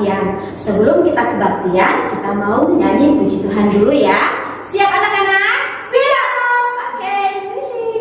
kebaktian. Sebelum kita kebaktian, kita mau nyanyi puji Tuhan dulu ya. Siap anak-anak? Siap! Oke, musik.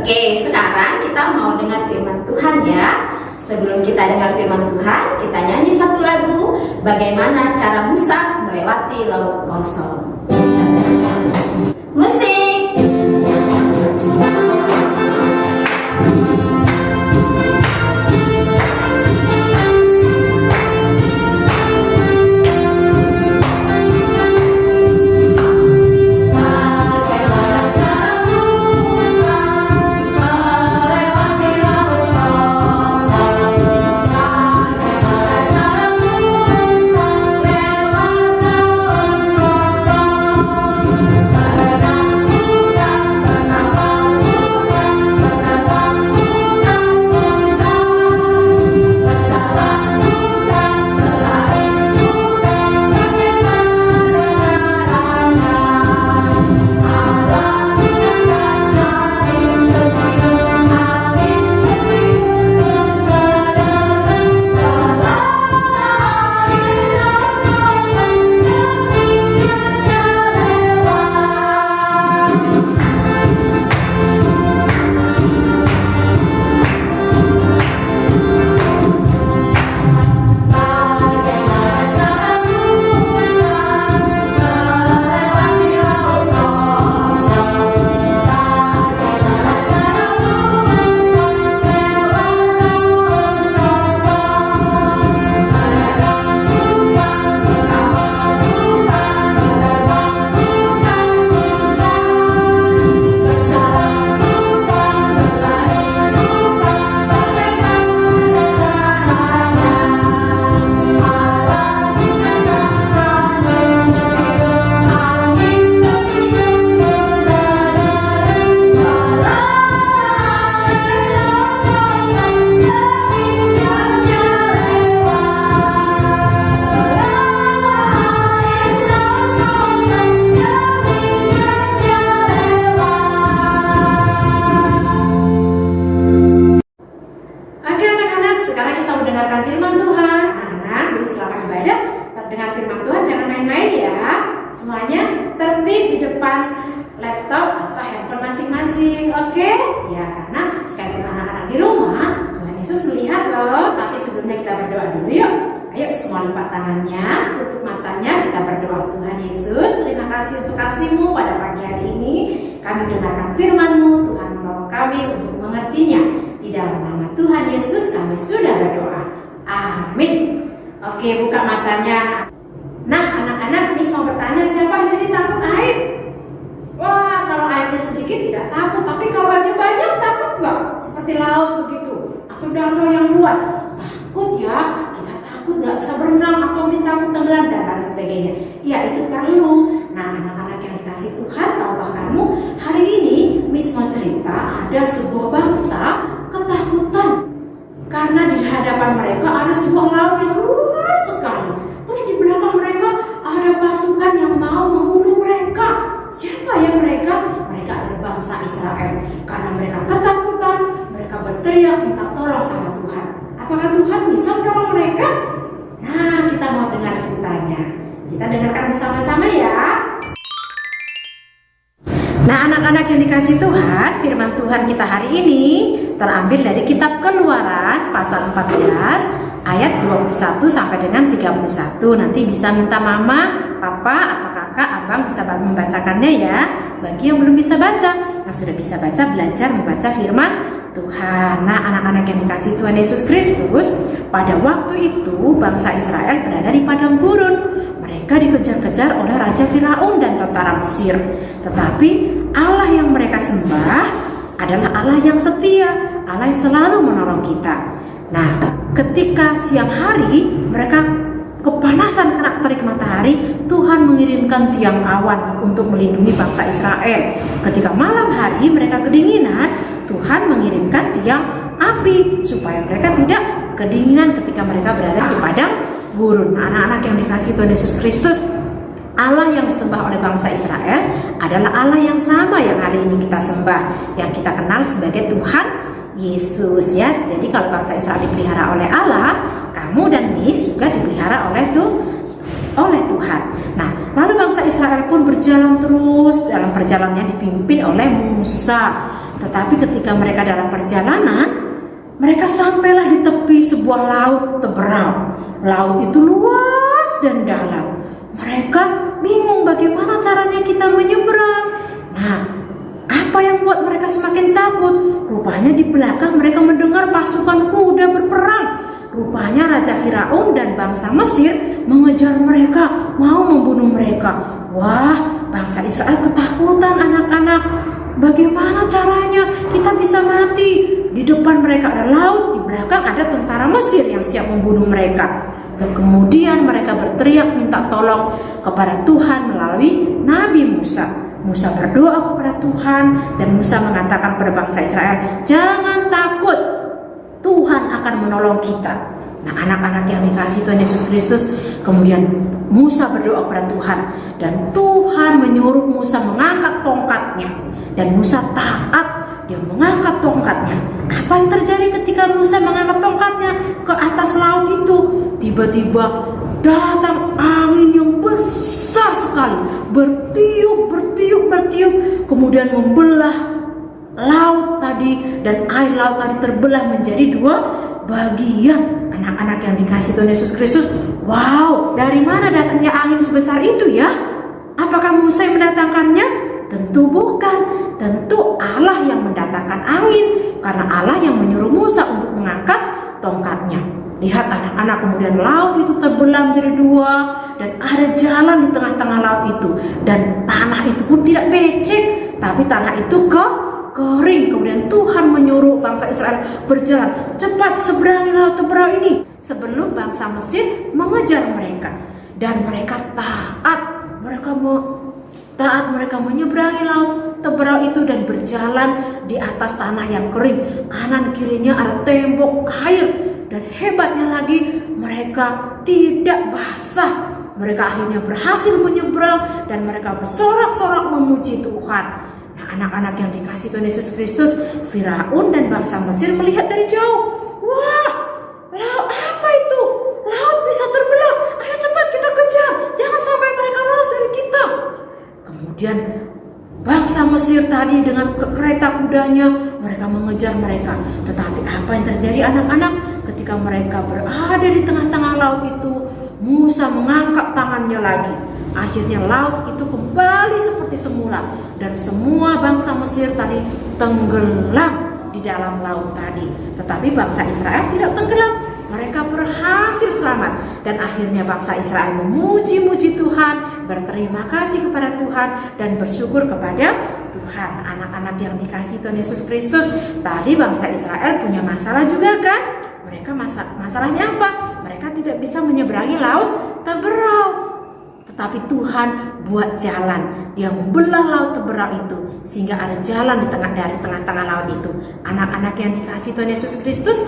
Oke, sekarang kita mau dengar firman Tuhan ya. Sebelum kita dengar firman Tuhan, kita nyanyi satu lagu, bagaimana cara Musa melewati laut kosong. Musik. laptop atau handphone masing-masing, oke? Ya, karena sekali anak-anak bisa lipat tangannya, tutup matanya, kita berdoa. Tuhan Yesus, terima kasih untuk kasih-Mu pada pagi hari ini. Kami dengarkan firman-Mu, Tuhan menolong kami untuk mengertinya. Di dalam nama Tuhan Yesus kami sudah berdoa. Amin. Oke, buka matanya. Nah, anak-anak, Miss mau bertanya, siapa di sini takut air? Wah, kalau airnya sedikit tidak takut, tapi kalau airnya banyak takut nggak? Seperti laut begitu, atau danau yang luas, takut ya. Kita takut nggak bisa berenang atau takut tenggelam dan lain sebagainya. Ya, itu perlu. Nah, anak-anak yang dikasih Tuhan, tahukah kamu, hari ini Miss mau cerita ada sebuah bangsa ketakutan karena di hadapan mereka ada sebuah laut yang luas sekali. Terus di belakang mereka ada pasukan yang mau membunuh mereka. Siapa ya mereka? Mereka adalah bangsa Israel. Karena mereka ketakutan, mereka berteriak minta tolong sama Tuhan. Apakah Tuhan bisa menolong mereka? Nah, kita mau dengar ceritanya. Kita dengarkan bersama-sama ya. Nah, anak-anak yang dikasih Tuhan, firman Tuhan kita hari ini terambil dari kitab Keluaran pasal 14 ayat 21 sampai dengan 31. Nanti bisa minta mama, papa, atau kakak, abang bisa membacakannya ya. Bagi yang belum bisa baca, yang sudah bisa baca, belajar membaca firman Tuhan. Nah, anak-anak yang dikasih Tuhan Yesus Kristus, pada waktu itu bangsa Israel berada di padang gurun. Mereka dikejar-kejar oleh Raja Firaun dan tentara Mesir. Tetapi Allah yang mereka sembah adalah Allah yang setia, Allah yang selalu menolong kita. Nah, ketika siang hari mereka kepanasan kena terik matahari, Tuhan mengirimkan tiang awan untuk melindungi bangsa Israel. Ketika malam hari mereka kedinginan, Tuhan mengirimkan tiang api supaya mereka tidak kedinginan ketika mereka berada di padang gurun. Anak-anak yang dikasih Tuhan Yesus Kristus, Allah yang disembah oleh bangsa Israel adalah Allah yang sama yang hari ini kita sembah, yang kita kenal sebagai Tuhan Yesus ya. Jadi kalau bangsa Israel dipelihara oleh Allah, kamu dan Miss juga dipelihara oleh Tuhan. Nah, lalu bangsa Israel pun berjalan terus. Dalam perjalanannya dipimpin oleh Musa. Tetapi ketika mereka dalam perjalanan, mereka sampailah di tepi sebuah laut teberau. Laut itu luas dan dalam. Mereka bingung bagaimana caranya kita menyeberang. Nah, apa yang buat mereka semakin takut? Rupanya di belakang mereka mendengar pasukan kuda berperang. Rupanya Raja Firaun dan bangsa Mesir mengejar mereka, mau membunuh mereka. Wah, bangsa Israel ketakutan anak-anak. Bagaimana caranya kita bisa mati? Di depan mereka ada laut, di belakang ada tentara Mesir yang siap membunuh mereka. Dan kemudian mereka berteriak minta tolong kepada Tuhan melalui Nabi Musa. Musa berdoa kepada Tuhan dan Musa mengatakan kepada bangsa Israel, jangan takut, Tuhan akan menolong kita. Nah, anak-anak yang dikasih Tuhan Yesus Kristus, kemudian Musa berdoa kepada Tuhan dan Tuhan menyuruh Musa mengangkat tongkatnya dan Musa taat, dia mengangkat tongkatnya. Apa yang terjadi ketika Musa mengangkat tongkatnya ke atas laut itu? Tiba-tiba datang angin yang besar sekali, bertiup, kemudian membelah laut tadi, dan air laut tadi terbelah menjadi dua bagian. Anak-anak yang dikasih Tuhan Yesus Kristus, wow, dari mana datangnya angin sebesar itu ya? Apakah Musa yang mendatangkannya? Tentu bukan, tentu Allah yang mendatangkan angin, karena Allah yang menyuruh Musa untuk mengangkat tongkatnya. Lihat anak-anak, kemudian laut itu terbelah menjadi dua dan ada jalan di tengah-tengah laut itu, dan tanah itu pun tidak becek, tapi tanah itu kering. Kemudian Tuhan menyuruh bangsa Israel berjalan cepat seberangi laut teberau ini sebelum bangsa Mesir mengejar mereka, dan mereka taat. Mereka menyeberangi laut teberau itu dan berjalan di atas tanah yang kering. Kanan kirinya ada tembok air, dan hebatnya lagi mereka tidak basah. Mereka akhirnya berhasil menyeberang dan mereka bersorak-sorak memuji Tuhan. Nah, anak-anak yang dikasih Tuhan Yesus Kristus, Firaun dan bangsa Mesir melihat dari jauh. Wah, laut apa itu? Laut bisa terbelah. Ayo cepat kita kejar, jangan sampai mereka lolos dari kita. Kemudian bangsa Mesir tadi dengan kereta kudanya, mereka mengejar mereka. Tetapi apa yang terjadi anak-anak? Ketika mereka berada di tengah-tengah laut itu, Musa mengangkat tangannya lagi. Akhirnya laut itu kembali seperti semula dan semua bangsa Mesir tadi tenggelam di dalam laut tadi. Tetapi bangsa Israel tidak tenggelam. Mereka berhasil selamat dan akhirnya bangsa Israel memuji-muji Tuhan, berterima kasih kepada Tuhan dan bersyukur kepada Tuhan. Anak-anak yang dikasihi Tuhan Yesus Kristus, tadi bangsa Israel punya masalah juga kan? Mereka masalahnya apa? Mereka tidak bisa menyeberangi laut Teberau. Tetapi Tuhan buat jalan. Dia membelah laut Teberau itu sehingga ada jalan dari tengah-tengah laut itu. Anak-anak yang dikasihi Tuhan Yesus Kristus,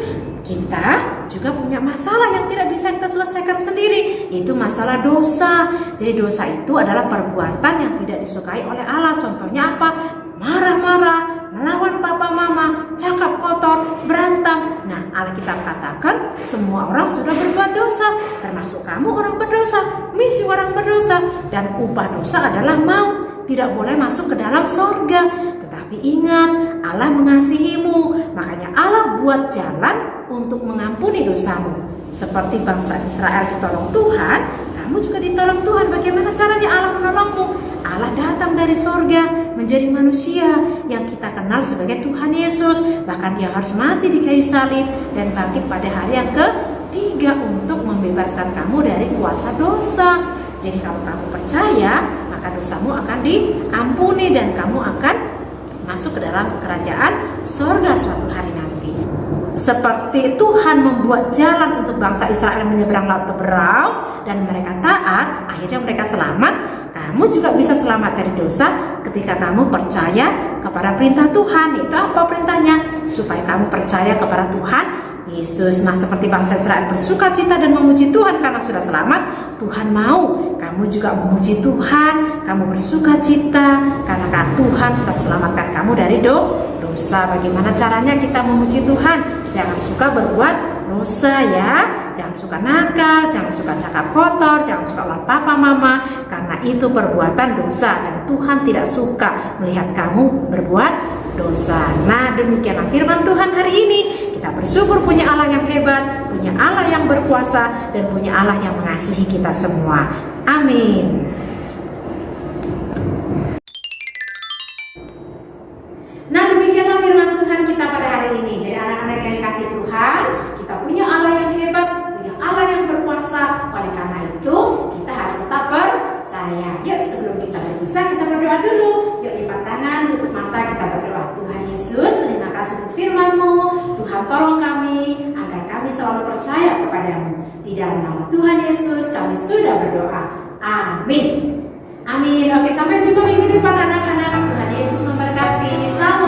kita juga punya masalah yang tidak bisa kita selesaikan sendiri, yaitu masalah dosa. Jadi dosa itu adalah perbuatan yang tidak disukai oleh Allah. Contohnya apa? Marah-marah, melawan papa mama, cakap kotor, berantem. Nah, Alkitab katakan semua orang sudah berbuat dosa, termasuk kamu orang berdosa, misi orang berdosa, dan upah dosa adalah maut, tidak boleh masuk ke dalam sorga. Tetapi ingat, Allah mengasihimu, makanya Allah buat jalan untuk mengampuni dosamu. Seperti bangsa Israel ditolong Tuhan, kamu juga ditolong Tuhan. Bagaimana caranya Allah menolongmu? Allah datang dari sorga menjadi manusia yang kita kenal sebagai Tuhan Yesus. Bahkan dia harus mati di kayu salib dan bangkit pada hari yang ketiga untuk membebaskan kamu dari kuasa dosa. Jadi kalau kamu percaya, maka dosamu akan diampuni dan kamu akan masuk ke dalam kerajaan sorga suatu hari nanti. Seperti Tuhan membuat jalan untuk bangsa Israel menyeberang laut Teberau dan mereka taat, akhirnya mereka selamat. Kamu juga bisa selamat dari dosa ketika kamu percaya kepada perintah Tuhan. Itu apa perintahnya? Supaya kamu percaya kepada Tuhan Yesus. Nah, seperti bangsa Israel bersuka cita dan memuji Tuhan karena sudah selamat, Tuhan mau kamu juga memuji Tuhan, kamu bersuka cita karena Tuhan sudah selamatkan kamu dari dosa. Bagaimana caranya kita memuji Tuhan? Jangan suka berbuat dosa ya, jangan suka nakal, jangan suka cakap kotor, jangan suka lawan papa mama, karena itu perbuatan dosa dan Tuhan tidak suka melihat kamu berbuat dosa. Nah, demikianlah firman Tuhan hari ini. Kita bersyukur punya Allah yang hebat, punya Allah yang berkuasa, dan punya Allah yang mengasihi kita semua. Amin. Nah, demikianlah firman Tuhan kita pada hari ini. Jadi anak-anak yang dikasih Tuhan, kita punya Allah yang hebat, punya Allah yang berkuasa. Oleh karena itu, kita harus tetap percaya. Yuk, sebelum kita berpisah, kita berdoa dulu. Yuk, lipat tangan, tutup mata, kita berdoa. Tuhan Yesus, terima kasih untuk firman-Mu. Tuhan, tolong kami agar kami selalu percaya kepadamu. Di dalam nama Tuhan Yesus, kami sudah berdoa. Amin. Amin. Oke, sampai jumpa minggu depan anak-anak. Tuhan Yesus memberkati. Salam.